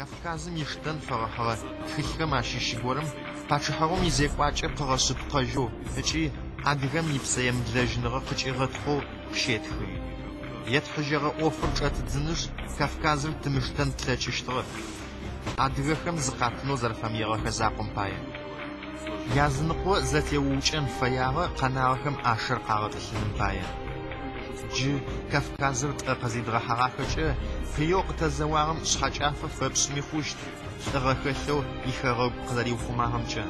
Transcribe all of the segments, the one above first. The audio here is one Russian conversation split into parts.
Кавказым иштэн фэгъэхьыгъэ тхылъхэм ащыщыгорэм пачыхьэгъум изекӏуакӏэ къыгъэшъыпкъэжьу ыкӏи адыгэм ипсэемылэжьыныгъэ къыкӏигъэтхэу щетхы. Етхыжьэгъэ ӏофыр чӏэтыдзыныжь Кавказым тымыштэн тлъэкӏыщтыгъэ. Адыгэхэм зыкъатынэу зэрэфэмыегъэхэ закъом пае. Языныкъо зэтеуукӏэн фэягъэ къэнагъэхэм ӏашэр къагъэтӏылъыным пае. Джы Кавказыр тӏэ къызидгъэхьагъахэкӏэ пыеу къытэзэуагъэм шъхьэкӏафэ фэпшӏми хъущт, лӏыгъэ хэлъэу ихэгъэгу къызэриухъумагъэмкӏэ.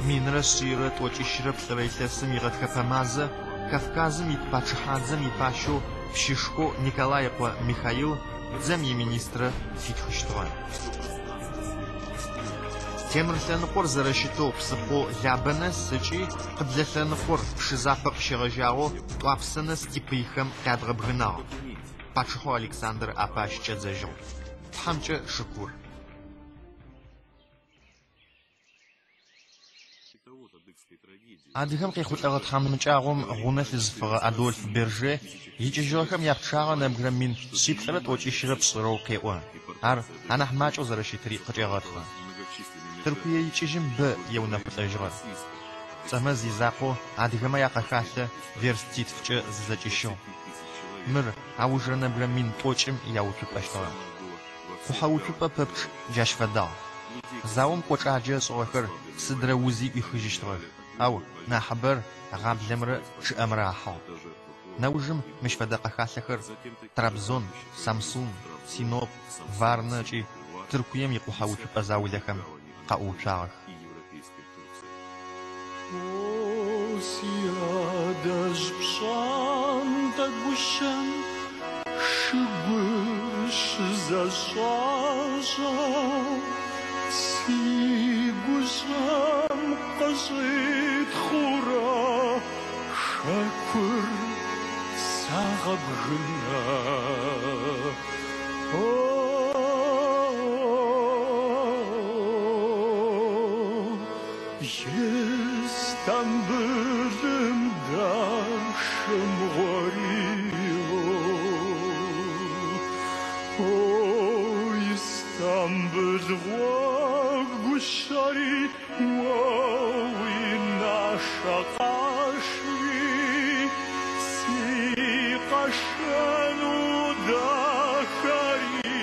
Минрэ шъийрэ тӏокӏищрэ плӏырэ илъэсым игъэтхэпэ мазэ Кавказым ит пачыхьадзэм ипащэу Пщышко Николаекъо Михаил дзэм иминистрэ фитхыщтыгъэ. Темыр лъэныкъор зэрэщытэу псыхъо Лабэнэс ыкӏи къыблэ лъэныкъор пшызапэ къыщегъэжьагъэу Тӏуапсэнэс типыйхэм къядгъэбгынагъ. Пачыхьо Александр апащкӏэ дзэжьыгъ. Тхьэмкӏэ шыкур. Адыгэм къехъулӏэгъэ тхьэмыкӏагъом гъунэ лъызыфыгъэ Адольф Берже икӏыжьыгъэхэм япчъагъэ нэбгырэ мин шъиплӏырэ тӏокӏищрэ пшӏырэу къеӏо. Ар анахь макӏэу зэрэщытыри къыкӏегъэтхъэ. Тыркуе икӏыжьым б еунэхъулӏэжьыгъэ. Цӏэмэ зизакъоу адыгэмэ якъэхалъэ верститфкӏэ зызэкӏыщыгъ. Мыр аужрэ нэбгырэ мин тӏокӏым яуцупӏэщтыгъэ. Къухьэуцупӏэ пэпчъ джащ фэдагъ. Заом кӏокӏаджэ шӏыгъэхэр сыдрэ узи ӏуихыжьыщтыгъэх. Ау нахьыбэр гъаблэмрэ чъыӏэмрэ ахьыгъ. Нэужым мыщ фэдэ къэхалъэхэр Трабзон, Самсун, Синоп, Варнэ ыкӏи Тыркуем икъухьэуцупӏэ заулэхэм къаӏоуцуагъэх. Сиадэж пшъантэ гущэм шыгур щызэшӏажьэ сигущэм къыщӏитхъурэ шэкур сагъэбгынэ. İstanbul'um daşım gariyo, o İstanbul guşari vavi naşa kaşvi si kaşanu dakari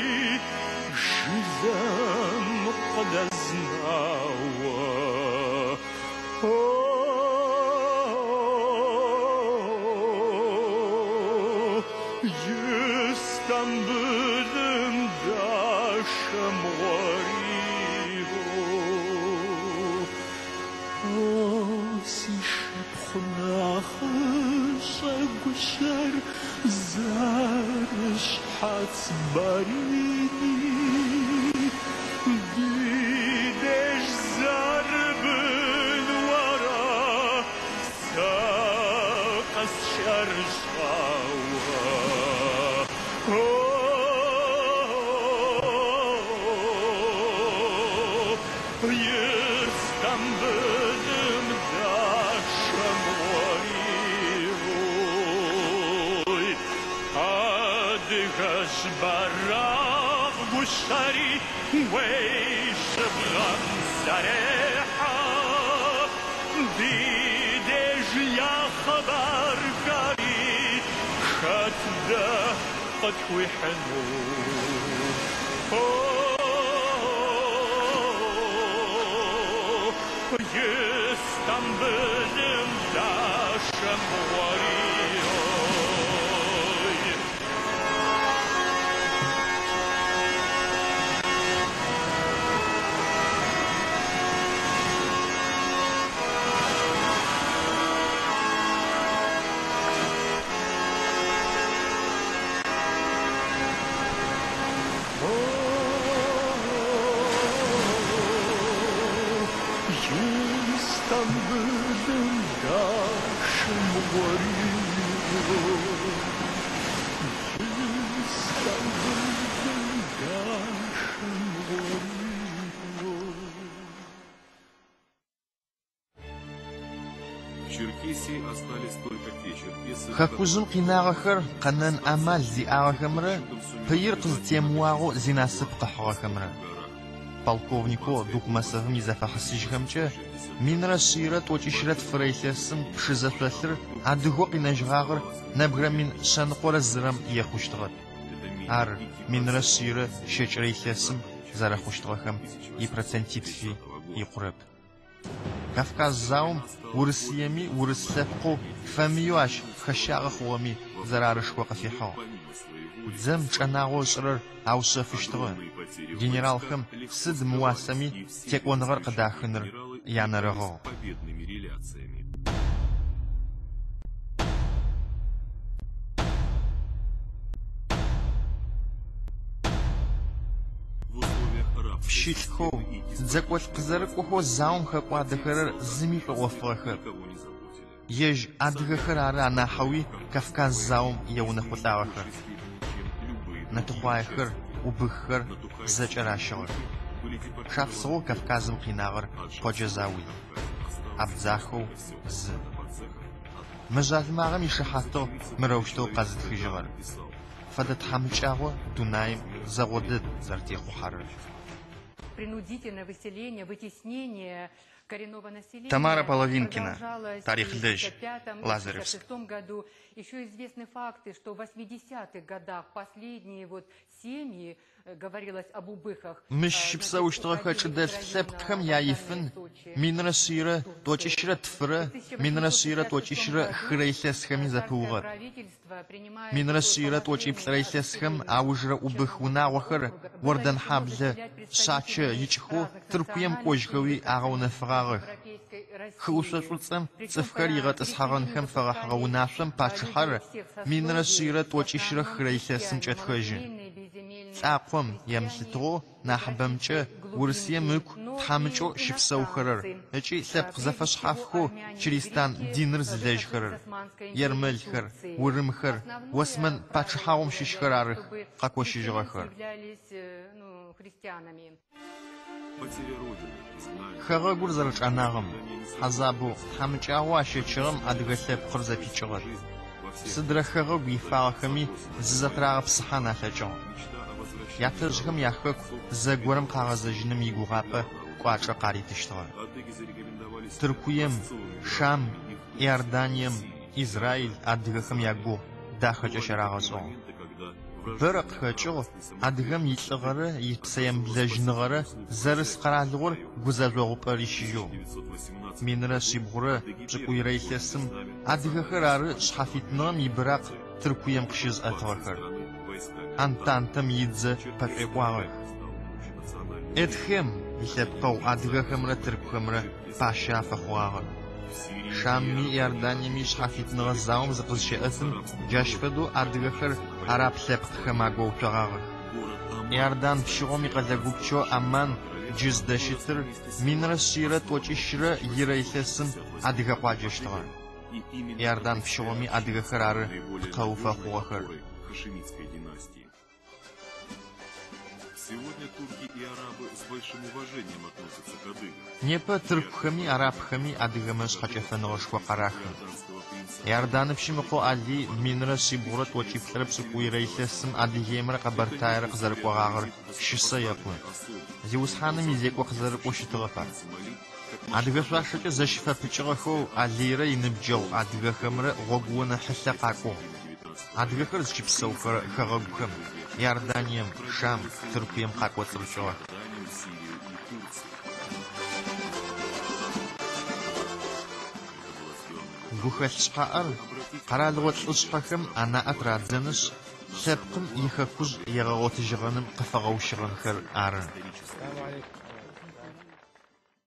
jizem qadaznawa. İstanbul'um daşım gariyo, o si şepxunağışa guşer zarış hatsbarini dideş zarbın vara saqas şarşawa. İstanbul'um daşım gariyo, adğaş baraq guşari ويشبغم سريحة ديدج يا خبر كاري خد قطوي حنو يستنبلم داشم وريو. İstanbul'um daşım gariyo, İstanbul'um daşım gariyo. В Черкесии остались только песни. Хакузым кинагъэхэр къэнэн амал зиӏагъэхэмрэ пыир къызтемыуагъэу зинасып къыхьыгъэхэмрэ. Полковнико Дукмасовым изэфэхьысыжьхэмкӏэ минрэ шъирэ тӏокӏищрэ тфырэ илъэсым пшызэшъолъыр адыгэу къинэжьыгъагъэр нэбгырэ мин шъэныкъорэ зырэм ехъущтыгъэп. Ар минрэ шъирэ щэкӏрэ илъэсым зэрэхъущтыгъэхэм ипроцентитфи икъурэп. Кавказ заум Урысыеми урыс лъэпкъэу фэмыеу ащ хэщагъэ хъугъэми зэрарышхо къыфихьыгъ. Дзэм чӏэнагъо ышӏырэр аушъэфыщтыгъэ. Генералхэм сыд мыуасэми текӏоныгъэр къыдахыныр янэрыгъыгъ. Пщылъхэу дзэкӏолъ къызэрыкӏохэу заум хэкӏуадэхэрэр зыми шӏоӏофыгъэхэр. Ежь адыгэхэр ары анахьэуи Кавказ заум еунэхъулӏагъэхэр. Нэтыхъуаехэр, убыххэр зэкӏэращыгъэх. Шапсыгъэу Кавказым къинагъэр Къоджэзауи. Абдзахэу зы. Мэжьалымагъэм ишыхьатыгъ мырэущтэу къазытхыжьыгъэр. Фэдэ тхьамыкӏагъо дунаим зэгъодэд зэрытехъухьэрэр. Принудительное выселение, вытеснение коренного населения. Тамара Половинкина, Тарих Лежь, Лазаревск. В 1956 году еще известны факты, что в 80-х годах последние семьи, говорилось об убыхах. Мыщ псэущтыгъэхэ чӏыдэлъ лъэпкъхэм яифын минрэ шъирэ тӏокӏищрэ тфырэ минрэ шъирэ тӏокӏищрэ хырэ илъэсхэми зэпыугъэп. Минрэ шъирэ тӏокӏиплӏрэ илъэсхэм аужрэ убых унагъохэр Ордэн Хьаблэ шъачэ икӏыхэу Тыркуем кӏожьхэуи агъэунэфыгъагъэх. Хыушъо шӏуцӏэм цӏыфхэр игъэтӏысхьагъэнхэм фэгъэхьыгъэ унашъом пачыхьэр минрэ шъирэ тӏокӏищрэ хырэ илъэсым кӏэтхъэжьы. Лӏакъом емылъытыгъэу нахьыбэмкӏэ Урысыем ыку тхьамыкӏэу щыпсэухэрэр ыкӏи лъэпкъ зэфэшъхьафхэу Чыристан диныр зылэжьхэрэр. Ермэлхэр, Урымхэр, Осман пачыхьагъом щыщхэр арых къэкӏощыжьыгъэхэр. Хэгъэгур зэрычӏэнагъым хьазабэу тхьамыкӏагъо ащэчыгъэм адыгэ лъэпкъыр зэпичыгъэр. Сыдрэ хэгъэгу ифагъэхэми зызэтрагъэпсыхьан алъэкӏыгъ. Ятэжъхэм яхэку зэгорэм къагъэзэжьыным игугъапӏэ кӏуачӏэ къаритыщтыгъэ. Тыркуем, Шам, Иорданием, Израиль адыгэхэм ягугъ дахэкӏэ щарагъэшӏыгъ. Бэрэ къыхэкӏыгъ адыгэм илӏыгъэрэ ипсэемблэжьыныгъэрэ зэрыс къэралыгъор гузэжъогъупӏэри щыжьыгъ. Минрэ шъибгъурэ пшӏыкӏуйрэ илъэсым адыгэхэр ары шъхьафитныгъэм ибыракъ Тыркуем къыщызӏэтыгъэхэр. Антантэм идзэ пэшӏекӏуагъэх. Этхэм илъэпкъэу адыгэхэмрэ тыркухэмрэ пащэ афэхъугъагъэр. Шамми Иорданиеми шъхьафитныгъэ заум зыкъызщеӏэтым джащ фэдэу адыгэхэр араб лъэпкъхэм агоуцогъагъэх. Иордан пщыгъом икъэлэгупчэу Амман джыз дэщытыр минрэ шъирэ тӏокӏищрэ ирэ илъэсым адыгэ къуаджэщтыгъэ. Иордан пщыгъоми адыгэхэр ары пкъэуфэ хъугъэхэр. Сегодня турки и арабы с большим уважением относятся к адыгам. Непэ тыркухэми арабхэми адыгэмэ шъхьэкӏэфэныгъэшхо къарахы. Иорданым пщымыкъо Али минрэ шъибгъурэ тӏокӏиплӏрэ пшӏыкӏуйрэ илъэсым Адыгеимрэ Къэбэртайрэ къызэрыкӏуагъагъэр щысэ епӏы. Зиусхьаным изекӏо къызэрыкӏо щытыгъэп ар. Адыгэ шъуашэкӏэ зэщыфэпыкӏыгъэхэу Алирэ иныбджэгъу адыгэхэмрэ гъогу нахьылъэ къакӏугъ. Адыгэхэр зыщыпсэухэр хэгъэгухэм Иорданием, Шам, Тыркуем къакӏоцӏырыкӏыгъэх. Гухэлъ шъхьаӏэр къэралыгъо лӏышъхьэхэм анаӏэ традзэнышъ лъэпкъым ихэкужъ егъэгъотыжьыгъэным къыфэгъэущыгъэнхэр ары.